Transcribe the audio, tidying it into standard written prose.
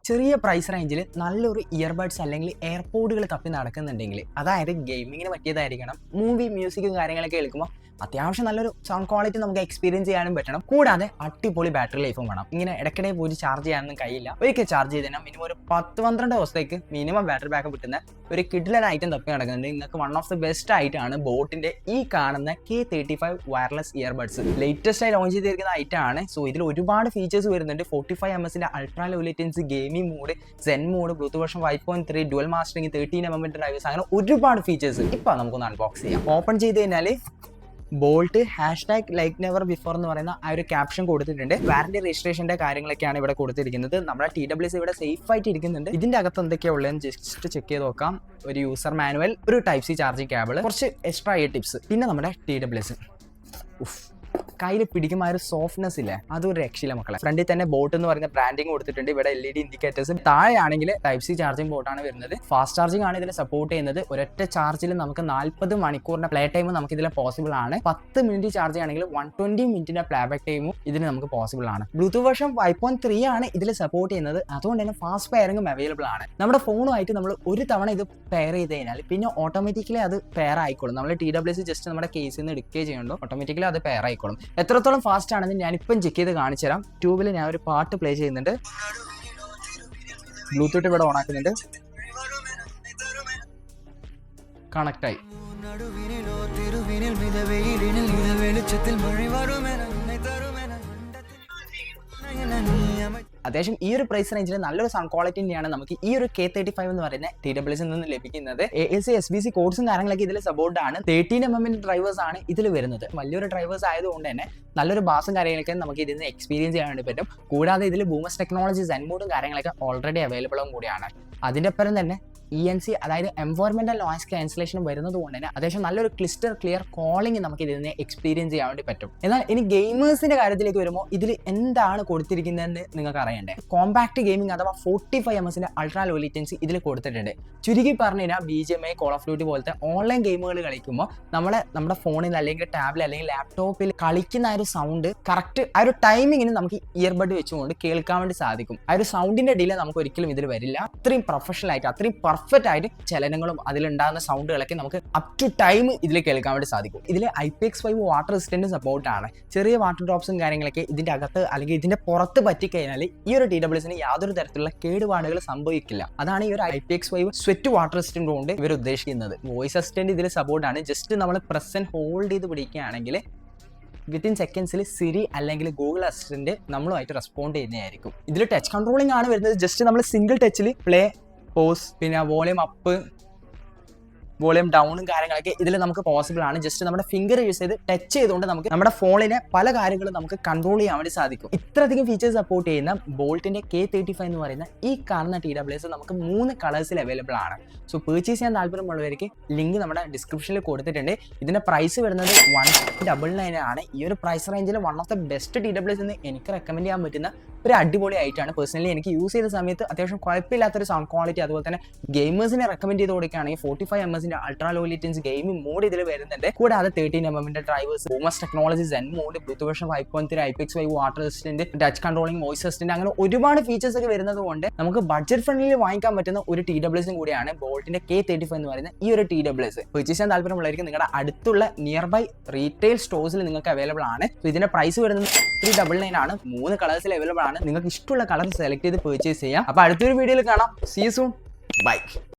ചെറിയ പ്രൈസ് റേഞ്ചിൽ നല്ലൊരു ഇയർബഡ്സ് അല്ലെങ്കിൽ എയർപോഡുകൾ തപ്പി നടക്കുന്നുണ്ടെങ്കിൽ, അതായത് ഗെയിമിങ്ങിന് പറ്റിയതായിരിക്കണം, മൂവി മ്യൂസിക് കാര്യങ്ങളൊക്കെ കേൾക്കുമ്പോൾ അത്യാവശ്യം നല്ലൊരു സൗണ്ട് ക്വാളിറ്റി നമുക്ക് എക്സ്പീരിയൻസ് ചെയ്യാനും പറ്റണം. കൂടാതെ അടിപൊളി ബാറ്ററി ലൈഫും വേണം. ഇങ്ങനെ ഇടയ്ക്കിടെ പോയി ചാർജ് ചെയ്യാനൊന്നും കഴിയില്ല. ഒരിക്കൽ ചാർജ് ചെയ്തതിനാൽ മിനിമം ഒരു 10-12 ദിവസത്തേക്ക് മിനിമം ബാറ്ററി ബാക്കപ്പ് കിട്ടുന്ന ഒരു കിഡിലൻ ഐറ്റം തപ്പി നടക്കുന്നുണ്ട്. നിങ്ങൾക്ക് വൺ ഓഫ് ദി ബെസ്റ്റ് ആയിട്ടാണ് ബോട്ടിന്റെ ഈ കാണുന്ന K35 വയർലെസ് ഇയർബഡ്സ്. ലേറ്റസ്റ്റ് ആയി ലോഞ്ച് ചെയ്തിരിക്കുന്ന ഐറ്റം ആണ്. സോ ഇതിൽ ഒരുപാട് ഫീച്ചേഴ്സ് വരുന്നുണ്ട്. 45 ms ultra low latency, gaming mode, zen mode, Bluetooth version 5.3, dual mastering, 13mm drivers, അങ്ങനെ ഒരുപാട് ഫീച്ചേഴ്സ്. ഇപ്പൊ നമുക്കൊന്ന് അൺബോക്സ് ചെയ്യാം. ഓപ്പൺ ചെയ്ത് കഴിഞ്ഞാൽ ബോൾട്ട് #like never before എന്ന് പറയുന്ന ആ ഒരു ക്യാപ്ഷൻ കൊടുത്തിട്ടുണ്ട്. വാറന്റി രജിസ്ട്രേഷന്റെ കാര്യങ്ങളൊക്കെയാണ് ഇവിടെ കൊടുത്തിരിക്കുന്നത്. നമ്മുടെ TWS ഇവിടെ സേഫ് ആയിട്ട് ഇരിക്കുന്നുണ്ട്. ഇതിന്റെ അകത്ത് എന്തൊക്കെയാ ഉള്ളതെന്ന് ജസ്റ്റ് ചെക്ക് ചെയ്ത് നോക്കാം. ഒരു യൂസർ മാനുവൽ, ഒരു ടൈപ്പ് സി ചാർജിങ് കേബിൾ, കുറച്ച് എക്സ്ട്രാ ടിപ്സ്, പിന്നെ നമ്മുടെ TWS. കയ്യിൽ പിടിക്കുമ്പോൾ ആ ഒരു സോഫ്റ്റ്നെസ് ഇല്ലേ, അതൊരു രക്ഷയില്ല മക്കളെ. ഫ്രണ്ടിൽ തന്നെ ബോട്ട് എന്ന് പറയുന്ന ബ്രാൻഡിങ് കൊടുത്തിട്ടുണ്ട്. ഇവിടെ LED ഇൻഡിക്കേറ്റേഴ്സ്. താഴെയാണെങ്കിൽ ടൈപ്പ് സി ചാർജിംഗ് ബോട്ടാണ് വരുന്നത്. ഫാസ്റ്റ് ചാർജിംഗ് ആണ് ഇതിൽ സപ്പോർട്ട് ചെയ്യുന്നത്. ഒരൊറ്റ ചാർജിൽ നമുക്ക് 40 മണിക്കൂറിന്റെ പ്ലേ ടൈം നമുക്ക് ഇതിൽ പോസിബിൾ ആണ്. 10 മിനിറ്റ് ചാർജ് ആണെങ്കിൽ 120 മിനിറ്റിന്റെ പ്ലേ ബാക്ക് ടൈമും ഇതിന് നമുക്ക് പോസിബിൾ ആണ്. ബ്ലൂടൂത്ത് വേർഷൻ 5.3 ആണ് ഇതിൽ സപ്പോർട്ട് ചെയ്യുന്നത്. അതുകൊണ്ട് തന്നെ ഫാസ്റ്റ് പെയറിംഗും അവൈലബിൾ ആണ്. നമ്മുടെ ഫോണുമായിട്ട് നമ്മൾ ഒരു തവണ ഇത് പെയർ ചെയ്ത് കഴിഞ്ഞാൽ പിന്നെ ഓട്ടോമാറ്റിക്കലി അത് പെയർ ആയിക്കോളും. നമ്മൾ TWS ജസ്റ്റ് നമ്മുടെ കേസിൽ നിന്ന് എടുക്കുകയും ചെയ്യുന്നുണ്ടോ ഓട്ടോമാറ്റിക്കലി അത് പെയർ ആയിക്കോളും. എത്രത്തോളം ഫാസ്റ്റ് ആണെന്ന് ഞാനിപ്പം ചെക്ക് ചെയ്ത് കാണിച്ചു തരാം. ട്യൂബിൽ ഞാൻ ഒരു പാട്ട് പ്ലേ ചെയ്യുന്നുണ്ട്. ബ്ലൂടൂത്ത് ഇവിടെ ഓൺ ആക്കുന്നുണ്ട്. കണക്ട് ആയി. അത്യാവശ്യം ഈ ഒരു പ്രൈസ് റേഞ്ചിൽ നല്ലൊരു സൗണ്ട് ക്വാളിറ്റി തന്നെയാണ് നമുക്ക് ഈ ഒരു K35 എന്ന് പറയുന്ന TWS നിന്ന് ലഭിക്കുന്നത്. AAC SBC കോഡ്സും കാര്യങ്ങളൊക്കെ ഇതിൽ സപ്പോർട്ട് ആണ്. 13mm ഡ്രൈവേഴ്സ് ആണ് ഇതിൽ വരുന്നത്. വലിയൊരു ഡ്രൈവേഴ്സ് ആയതുകൊണ്ട് തന്നെ നല്ലൊരു ബാസും കാര്യങ്ങളൊക്കെ നമുക്ക് ഇതിൽ നിന്ന് എക്സ്പീരിയൻസ് ചെയ്യാൻ വേണ്ടി പറ്റും. കൂടാതെ ഇതിൽ ബൂമസ് ടെക്നോളജി, സെൻ മോഡും കാര്യങ്ങളൊക്കെ ഓൾറെഡി അവൈലബിളും കൂടിയാണ്. അതിൻ്റെ ഒപ്പം തന്നെ ENC അതായത് എൻവയോൺമെന്റൽ നോയ്സ് ക്യാൻസലേഷൻ വരുന്നത് കൊണ്ട് തന്നെ അത്യാവശ്യം നല്ലൊരു ക്ലിയർ കോളിംഗ് നമുക്ക് ഇതിൽ നിന്ന് എക്സ്പീരിയൻസ് ചെയ്യാൻ വേണ്ടി പറ്റും. എന്നാൽ ഇനി ഗെയിമേഴ്സിന്റെ കാര്യത്തിലേക്ക് വരുമ്പോൾ ഇതിൽ എന്താണ് കൊടുത്തിരിക്കുന്നതെന്ന് നിങ്ങൾക്ക് അറിയണ്ടേ. കോമ്പാക്ട് ഗെയിമിംഗ് അഥവാ 45 ms അൾട്രാ ലോ ലേറ്റൻസി ഇതിൽ കൊടുത്തിട്ടുണ്ട്. ചുരുക്കി പറഞ്ഞു കഴിഞ്ഞാൽ BGMI, കോൾ ഓഫ് ഡ്യൂട്ടി പോലത്തെ ഓൺലൈൻ ഗെയിമുകൾ കളിക്കുമ്പോൾ നമ്മുടെ ഫോണിൽ അല്ലെങ്കിൽ ടാബിൽ അല്ലെങ്കിൽ ലാപ്ടോപ്പിൽ കളിക്കുന്ന ആ ഒരു സൗണ്ട് കറക്റ്റ് ആ ഒരു ടൈമിങ്ങിന് നമുക്ക് ഇയർബഡ് വെച്ചുകൊണ്ട് കേൾക്കാൻ വേണ്ടി സാധിക്കും. ആ ഒരു സൗണ്ടിന്റെ ഡിലേ നമുക്ക് ഒരിക്കലും ഇതിൽ വരില്ല. അത്രയും പ്രൊഫഷണൽ ആയിട്ട് അത്രയും പെർഫെക്റ്റ് ആയിട്ട് ചലനങ്ങളും അതിലുണ്ടാകുന്ന സൗണ്ടുകളൊക്കെ നമുക്ക് അപ് ടു ടൈം ഇതിൽ കേൾക്കാൻ വേണ്ടി സാധിക്കും. ഇതിൽ IPX5 വാട്ടർ റെസിസ്റ്റന്റ് സപ്പോർട്ടാണ്. ചെറിയ വാട്ടർ ഡ്രോപ്സും കാര്യങ്ങളൊക്കെ ഇതിന്റെ അകത്ത് അല്ലെങ്കിൽ ഇതിന്റെ പുറത്ത് പറ്റിക്കഴിഞ്ഞാൽ ഈ ഒരു TWSന് യാതൊരു തരത്തിലുള്ള കേടുപാടുകൾ സംഭവിക്കില്ല. അതാണ് ഈ ഒരു IPX5 സ്വെറ്റ് വാട്ടർ റെസിസ്റ്റന്റ് കൊണ്ട് ഇവർ ഉദ്ദേശിക്കുന്നത്. വോയിസ് അസിസ്റ്റന്റ് ഇതിൽ സപ്പോർട്ടാണ്. ജസ്റ്റ് നമ്മൾ പ്രസ് ആൻഡ് ഹോൾഡ് ചെയ്ത് പിടിക്കുകയാണെങ്കിൽ വിത്തിൻ സെക്കൻഡ്സിൽ സിരി അല്ലെങ്കിൽ ഗൂഗിൾ അസിസ്റ്റന്റ് നമ്മളുമായിട്ട് റെസ്പോണ്ട് ചെയ്യുന്നതായിരിക്കും. ഇതിൽ ടച്ച് കൺട്രോളിംഗ് ആണ് വരുന്നത്. ജസ്റ്റ് നമ്മൾ സിംഗിൾ ടച്ചിൽ പ്ലേ, പോസ്, പിന്നെ വോളിയം അപ്പ്, വോളിയം ഡൗണും കാര്യങ്ങളൊക്കെ ഇതിൽ നമുക്ക് പോസിബിൾ ആണ്. ജസ്റ്റ് നമ്മുടെ ഫിംഗർ യൂസ് ചെയ്ത് ടച്ച് ചെയ്തുകൊണ്ട് നമുക്ക് നമ്മുടെ ഫോണിനെ പല കാര്യങ്ങളും നമുക്ക് കൺട്രോൾ ചെയ്യാൻ വേണ്ടി സാധിക്കും. ഇത്രയധികം ഫീച്ചേഴ്സ് സപ്പോർട്ട് ചെയ്യുന്ന ബോൾട്ടിന്റെ K35 എന്ന് പറയുന്ന ഈ കാണുന്ന TWS നമുക്ക് 3 കളേഴ്സിൽ അവൈലബിൾ ആണ്. സോ പർച്ചേസ് ചെയ്യാൻ താല്പര്യമുള്ളവർക്ക് ലിങ്ക് നമ്മുടെ ഡിസ്ക്രിപ്ഷനിൽ കൊടുത്തിട്ടുണ്ട്. ഇതിന്റെ പ്രൈസ് വരുന്നത് 199 ആണ്. ഈ ഒരു പ്രൈസ് റേഞ്ചിൽ one of the best TWS എന്ന് എനിക്ക് റെക്കമെൻഡ് ചെയ്യാൻ പറ്റുന്ന ഒരു അടിപൊളി ആയിട്ടാണ്. പേഴ്സണലി എനിക്ക് യൂസ് ചെയ്ത സമയത്ത് അത്യാവശ്യം കുഴപ്പമില്ലാത്തൊരു സൗണ്ട് ക്വാളിറ്റി, അതുപോലെ തന്നെ ഗെയിമേഴ്സിനെ റെക്കമെൻഡ് ചെയ്ത് കൊടുക്കുകയാണെങ്കിൽ 45 ms ultra low latency gaming mode ഇതിൽ വരുന്നുണ്ട്. കൂടാതെ 13mm ഡ്രൈവേഴ്സ്, ബൂമസ് technology, zen mode, Bluetooth version 5.3, IPX5 water resistant, touch controlling, voice assistant, അങ്ങനെ ഒരുപാട് ഫീച്ചേഴ്സ് ഒക്കെ വരുന്നത് കൊണ്ട് നമുക്ക് ബഡ്ജറ്റ് ഫ്രണ്ട്ലിയിൽ വാങ്ങിക്കാൻ പറ്റുന്ന ഒരു TWS കൂടിയാണ് ബോൾട്ടിന്റെ K35 എന്ന് പറയുന്ന ഈ ഒരു TWS. പർച്ചേസ് ചെയ്യാൻ താല്പര്യമുള്ളവർക്ക് നിങ്ങളുടെ അടുത്തുള്ള നിയർ ബൈ റീറ്റെയിൽ സ്റ്റോഴ്സിൽ നിങ്ങൾക്ക് അവൈലബിൾ ആണ്. സോ ഇതിന്റെ പ്രൈസ് വരുന്നത് 399 ആണ്. 3 കളേഴ്സിൽ അവൈലബിൾ ആണ്. നിങ്ങൾക്ക് ഇഷ്ടമുള്ള കളർ സെലക്ട് ചെയ്ത് പർച്ചേസ് ചെയ്യാം. അപ്പോൾ അടുത്തൊരു വീഡിയോയിൽ കാണാം. See you soon. ബൈ.